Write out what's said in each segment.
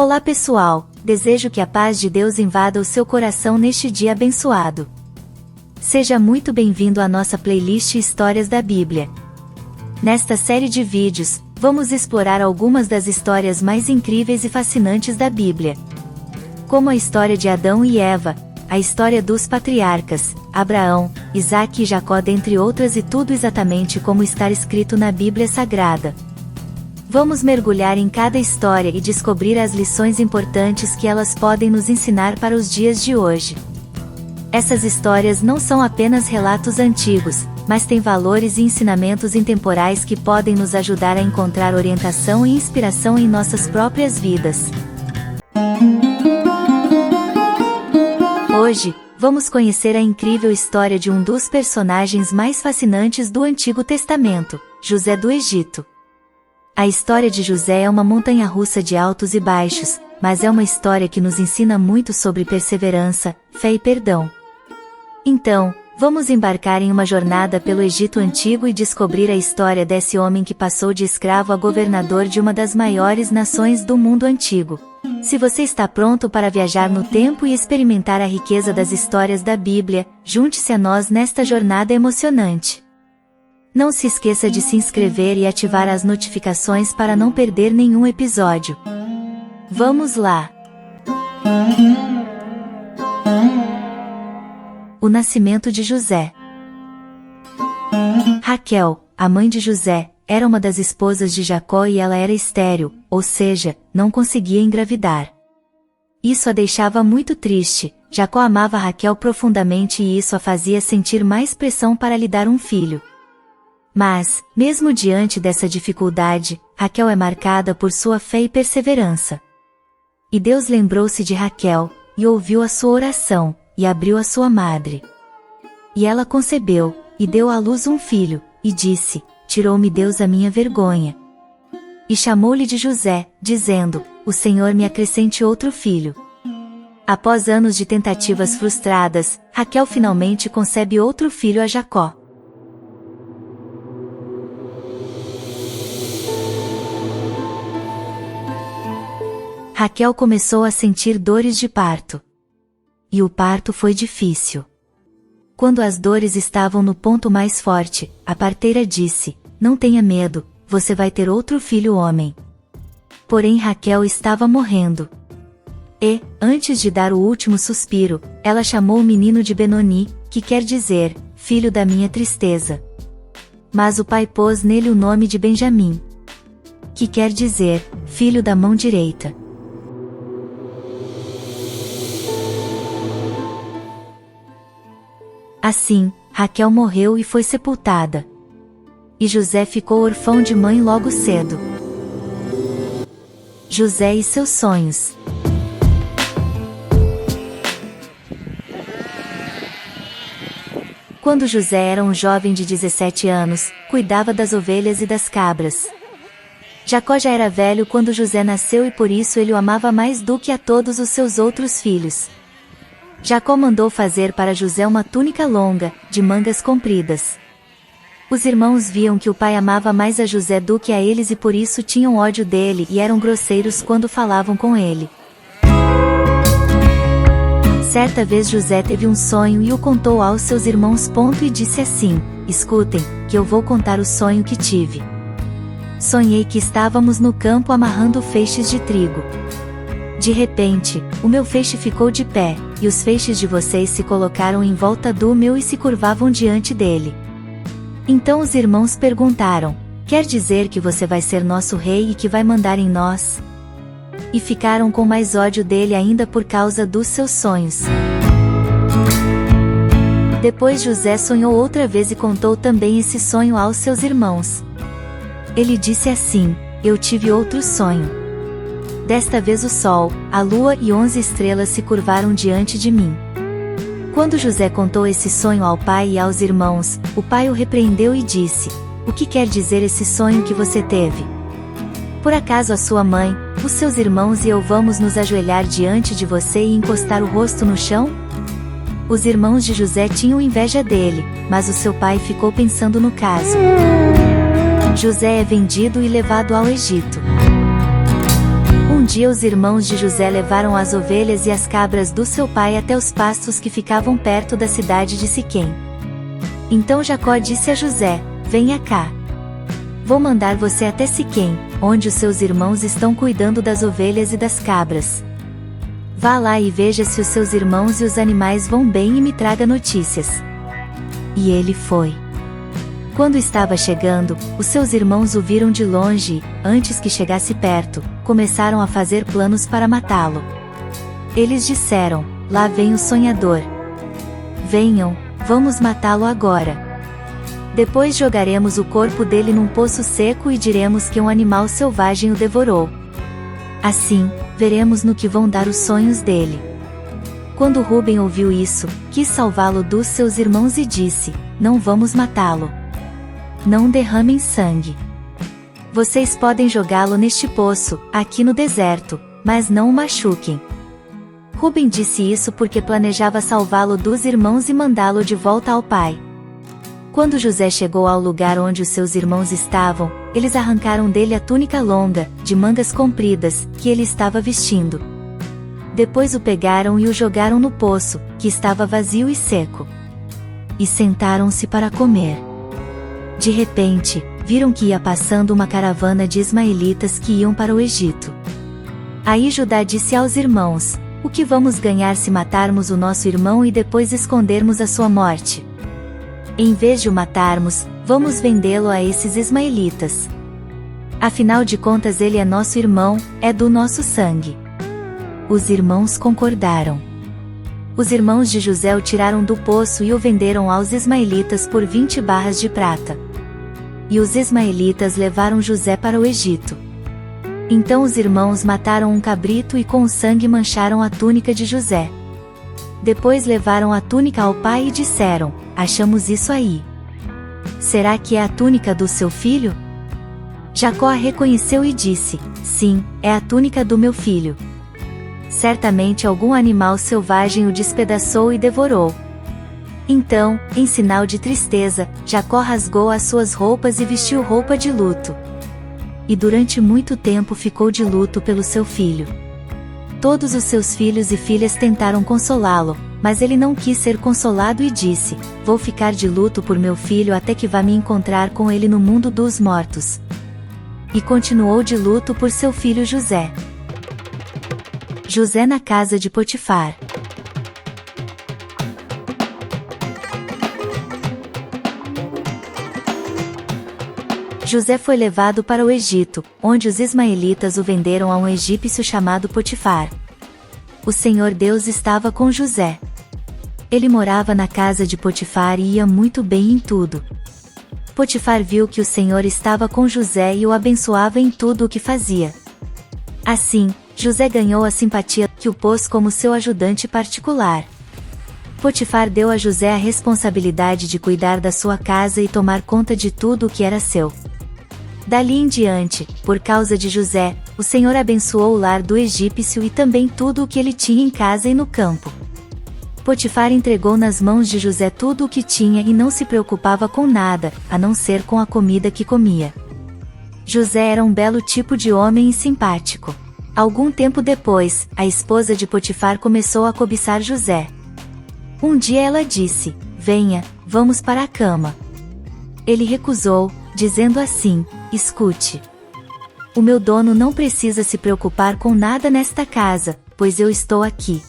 Olá pessoal, desejo que a paz de Deus invada o seu coração neste dia abençoado. Seja muito bem-vindo à nossa playlist Histórias da Bíblia. Nesta série de vídeos, vamos explorar algumas das histórias mais incríveis e fascinantes da Bíblia. Como a história de Adão e Eva, a história dos patriarcas, Abraão, Isaque e Jacó, dentre outras, e tudo exatamente como está escrito na Bíblia Sagrada. Vamos mergulhar em cada história e descobrir as lições importantes que elas podem nos ensinar para os dias de hoje. Essas histórias não são apenas relatos antigos, mas têm valores e ensinamentos intemporais que podem nos ajudar a encontrar orientação e inspiração em nossas próprias vidas. Hoje, vamos conhecer a incrível história de um dos personagens mais fascinantes do Antigo Testamento, José do Egito. A história de José é uma montanha-russa de altos e baixos, mas é uma história que nos ensina muito sobre perseverança, fé e perdão. Então, vamos embarcar em uma jornada pelo Egito Antigo e descobrir a história desse homem que passou de escravo a governador de uma das maiores nações do mundo antigo. Se você está pronto para viajar no tempo e experimentar a riqueza das histórias da Bíblia, junte-se a nós nesta jornada emocionante. Não se esqueça de se inscrever e ativar as notificações para não perder nenhum episódio. Vamos lá! O nascimento de José. Raquel, a mãe de José, era uma das esposas de Jacó e ela era estéril, ou seja, não conseguia engravidar. Isso a deixava muito triste. Jacó amava Raquel profundamente e isso a fazia sentir mais pressão para lhe dar um filho. Mas, mesmo diante dessa dificuldade, Raquel é marcada por sua fé e perseverança. E Deus lembrou-se de Raquel, e ouviu a sua oração, e abriu a sua madre. E ela concebeu, e deu à luz um filho, e disse: tirou-me Deus a minha vergonha. E chamou-lhe de José, dizendo: o Senhor me acrescente outro filho. Após anos de tentativas frustradas, Raquel finalmente concebe outro filho a Jacó. Raquel começou a sentir dores de parto. E o parto foi difícil. Quando as dores estavam no ponto mais forte, a parteira disse: não tenha medo, você vai ter outro filho homem. Porém Raquel estava morrendo. E, antes de dar o último suspiro, ela chamou o menino de Benoni, que quer dizer, filho da minha tristeza. Mas o pai pôs nele o nome de Benjamim, que quer dizer, filho da mão direita. Assim, Raquel morreu e foi sepultada. E José ficou órfão de mãe logo cedo. José e seus sonhos. Quando José era um jovem de 17 anos, cuidava das ovelhas e das cabras. Jacó já era velho quando José nasceu e por isso ele o amava mais do que a todos os seus outros filhos. Jacó mandou fazer para José uma túnica longa, de mangas compridas. Os irmãos viam que o pai amava mais a José do que a eles e por isso tinham ódio dele e eram grosseiros quando falavam com ele. Certa vez José teve um sonho e o contou aos seus irmãos. E disse assim: escutem, que eu vou contar o sonho que tive. Sonhei que estávamos no campo amarrando feixes de trigo. De repente, o meu feixe ficou de pé, e os feixes de vocês se colocaram em volta do meu e se curvavam diante dele. Então os irmãos perguntaram: quer dizer que você vai ser nosso rei e que vai mandar em nós? E ficaram com mais ódio dele ainda por causa dos seus sonhos. Depois José sonhou outra vez e contou também esse sonho aos seus irmãos. Ele disse assim: eu tive outro sonho. Desta vez o sol, a lua e 11 estrelas se curvaram diante de mim. Quando José contou esse sonho ao pai e aos irmãos, o pai o repreendeu e disse: o que quer dizer esse sonho que você teve? Por acaso a sua mãe, os seus irmãos e eu vamos nos ajoelhar diante de você e encostar o rosto no chão? Os irmãos de José tinham inveja dele, mas o seu pai ficou pensando no caso. José é vendido e levado ao Egito. Um dia os irmãos de José levaram as ovelhas e as cabras do seu pai até os pastos que ficavam perto da cidade de Siquém. Então Jacó disse a José: venha cá. Vou mandar você até Siquém, onde os seus irmãos estão cuidando das ovelhas e das cabras. Vá lá e veja se os seus irmãos e os animais vão bem e me traga notícias. E ele foi. Quando estava chegando, os seus irmãos o viram de longe e, antes que chegasse perto, começaram a fazer planos para matá-lo. Eles disseram: lá vem o sonhador. Venham, vamos matá-lo agora. Depois jogaremos o corpo dele num poço seco e diremos que um animal selvagem o devorou. Assim, veremos no que vão dar os sonhos dele. Quando Rúben ouviu isso, quis salvá-lo dos seus irmãos e disse: não vamos matá-lo. Não derramem sangue. Vocês podem jogá-lo neste poço, aqui no deserto, mas não o machuquem. Rúben disse isso porque planejava salvá-lo dos irmãos e mandá-lo de volta ao pai. Quando José chegou ao lugar onde os seus irmãos estavam, eles arrancaram dele a túnica longa, de mangas compridas, que ele estava vestindo. Depois o pegaram e o jogaram no poço, que estava vazio e seco. E sentaram-se para comer. De repente, viram que ia passando uma caravana de ismaelitas que iam para o Egito. Aí Judá disse aos irmãos: o que vamos ganhar se matarmos o nosso irmão e depois escondermos a sua morte? Em vez de o matarmos, vamos vendê-lo a esses ismaelitas. Afinal de contas ele é nosso irmão, é do nosso sangue. Os irmãos concordaram. Os irmãos de José o tiraram do poço e o venderam aos ismaelitas por 20 barras de prata. E os ismaelitas levaram José para o Egito. Então os irmãos mataram um cabrito e com o sangue mancharam a túnica de José. Depois levaram a túnica ao pai e disseram: achamos isso aí. Será que é a túnica do seu filho? Jacó a reconheceu e disse: sim, é a túnica do meu filho. Certamente algum animal selvagem o despedaçou e devorou. Então, em sinal de tristeza, Jacó rasgou as suas roupas e vestiu roupa de luto. E durante muito tempo ficou de luto pelo seu filho. Todos os seus filhos e filhas tentaram consolá-lo, mas ele não quis ser consolado e disse: vou ficar de luto por meu filho até que vá me encontrar com ele no mundo dos mortos. E continuou de luto por seu filho José. José na casa de Potifar. José foi levado para o Egito, onde os ismaelitas o venderam a um egípcio chamado Potifar. O Senhor Deus estava com José. Ele morava na casa de Potifar e ia muito bem em tudo. Potifar viu que o Senhor estava com José e o abençoava em tudo o que fazia. Assim, José ganhou a simpatia, que o pôs como seu ajudante particular. Potifar deu a José a responsabilidade de cuidar da sua casa e tomar conta de tudo o que era seu. Dali em diante, por causa de José, o Senhor abençoou o lar do egípcio e também tudo o que ele tinha em casa e no campo. Potifar entregou nas mãos de José tudo o que tinha e não se preocupava com nada, a não ser com a comida que comia. José era um belo tipo de homem e simpático. Algum tempo depois, a esposa de Potifar começou a cobiçar José. Um dia ela disse: venha, vamos para a cama. Ele recusou, dizendo assim: escute. O meu dono não precisa se preocupar com nada nesta casa, pois eu estou aqui.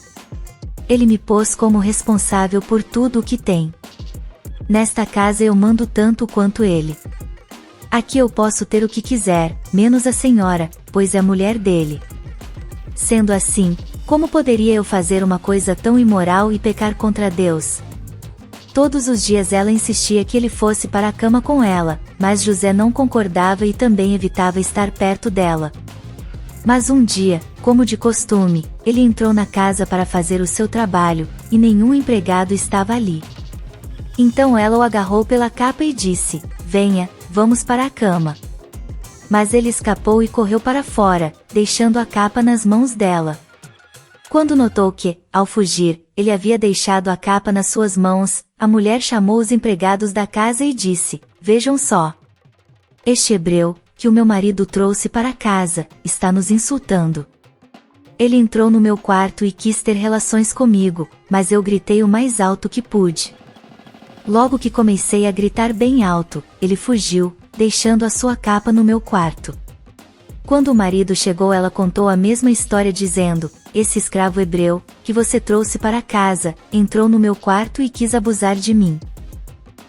Ele me pôs como responsável por tudo o que tem. Nesta casa eu mando tanto quanto ele. Aqui eu posso ter o que quiser, menos a senhora, pois é mulher dele. Sendo assim, como poderia eu fazer uma coisa tão imoral e pecar contra Deus? Todos os dias ela insistia que ele fosse para a cama com ela, mas José não concordava e também evitava estar perto dela. Mas um dia, como de costume, ele entrou na casa para fazer o seu trabalho, e nenhum empregado estava ali. Então ela o agarrou pela capa e disse: venha, vamos para a cama. Mas ele escapou e correu para fora, deixando a capa nas mãos dela. Quando notou que, ao fugir, ele havia deixado a capa nas suas mãos, a mulher chamou os empregados da casa e disse: vejam só. Este hebreu, que o meu marido trouxe para casa, está nos insultando. Ele entrou no meu quarto e quis ter relações comigo, mas eu gritei o mais alto que pude. Logo que comecei a gritar bem alto, ele fugiu, deixando a sua capa no meu quarto. Quando o marido chegou, ela contou a mesma história dizendo: esse escravo hebreu, que você trouxe para casa, entrou no meu quarto e quis abusar de mim.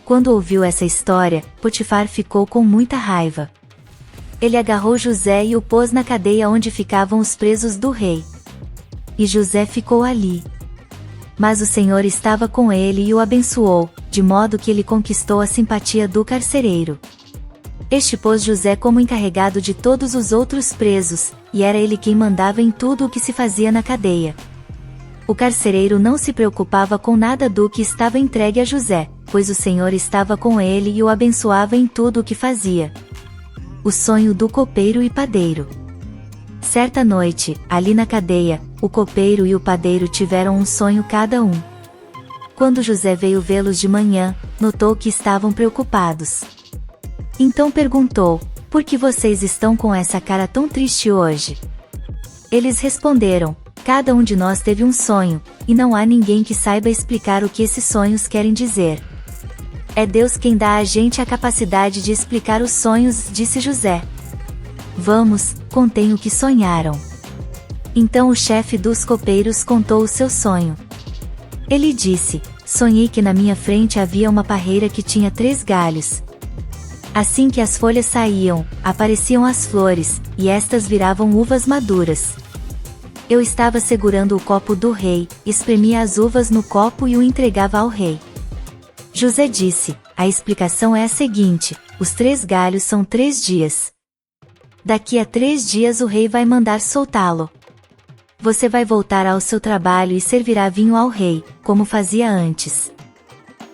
Quando ouviu essa história, Potifar ficou com muita raiva. Ele agarrou José e o pôs na cadeia onde ficavam os presos do rei. E José ficou ali. Mas o Senhor estava com ele e o abençoou, de modo que ele conquistou a simpatia do carcereiro. Este pôs José como encarregado de todos os outros presos, e era ele quem mandava em tudo o que se fazia na cadeia. O carcereiro não se preocupava com nada do que estava entregue a José, pois o Senhor estava com ele e o abençoava em tudo o que fazia. O sonho do copeiro e padeiro. Certa noite, ali na cadeia, o copeiro e o padeiro tiveram um sonho cada um. Quando José veio vê-los de manhã, notou que estavam preocupados. Então perguntou: por que vocês estão com essa cara tão triste hoje? Eles responderam: cada um de nós teve um sonho, e não há ninguém que saiba explicar o que esses sonhos querem dizer. É Deus quem dá a gente a capacidade de explicar os sonhos, disse José. Vamos, contem o que sonharam. Então o chefe dos copeiros contou o seu sonho. Ele disse: sonhei que na minha frente havia uma parreira que tinha 3 galhos. Assim que as folhas saíam, apareciam as flores, e estas viravam uvas maduras. Eu estava segurando o copo do rei, espremia as uvas no copo e o entregava ao rei. José disse: a explicação é a seguinte: os 3 galhos são 3 dias. Daqui a 3 dias o rei vai mandar soltá-lo. Você vai voltar ao seu trabalho e servirá vinho ao rei, como fazia antes.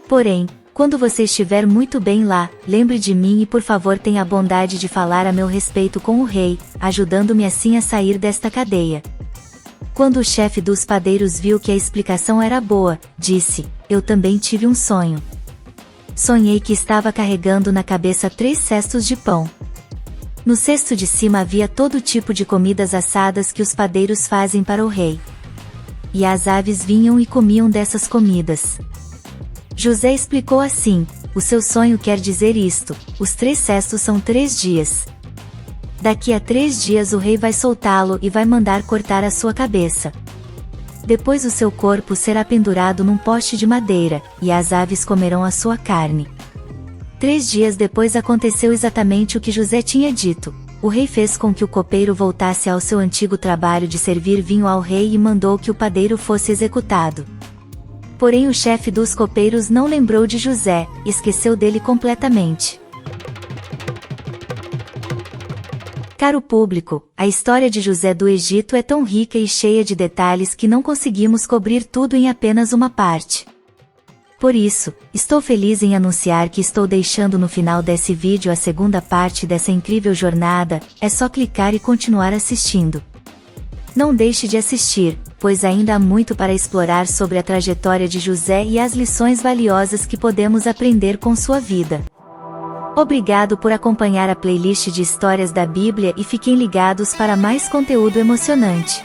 Porém, quando você estiver muito bem lá, lembre de mim e por favor tenha a bondade de falar a meu respeito com o rei, ajudando-me assim a sair desta cadeia. Quando o chefe dos padeiros viu que a explicação era boa, disse: eu também tive um sonho. Sonhei que estava carregando na cabeça 3 cestos de pão. No cesto de cima havia todo tipo de comidas assadas que os padeiros fazem para o rei. E as aves vinham e comiam dessas comidas. José explicou assim: o seu sonho quer dizer isto, os 3 cestos são 3 dias. Daqui a 3 dias o rei vai soltá-lo e vai mandar cortar a sua cabeça. Depois o seu corpo será pendurado num poste de madeira, e as aves comerão a sua carne. 3 dias depois aconteceu exatamente o que José tinha dito. O rei fez com que o copeiro voltasse ao seu antigo trabalho de servir vinho ao rei e mandou que o padeiro fosse executado. Porém o chefe dos copeiros não lembrou de José, esqueceu dele completamente. Caro público, a história de José do Egito é tão rica e cheia de detalhes que não conseguimos cobrir tudo em apenas uma parte. Por isso, estou feliz em anunciar que estou deixando no final desse vídeo a segunda parte dessa incrível jornada, é só clicar e continuar assistindo. Não deixe de assistir, pois ainda há muito para explorar sobre a trajetória de José e as lições valiosas que podemos aprender com sua vida. Obrigado por acompanhar a playlist de histórias da Bíblia e fiquem ligados para mais conteúdo emocionante.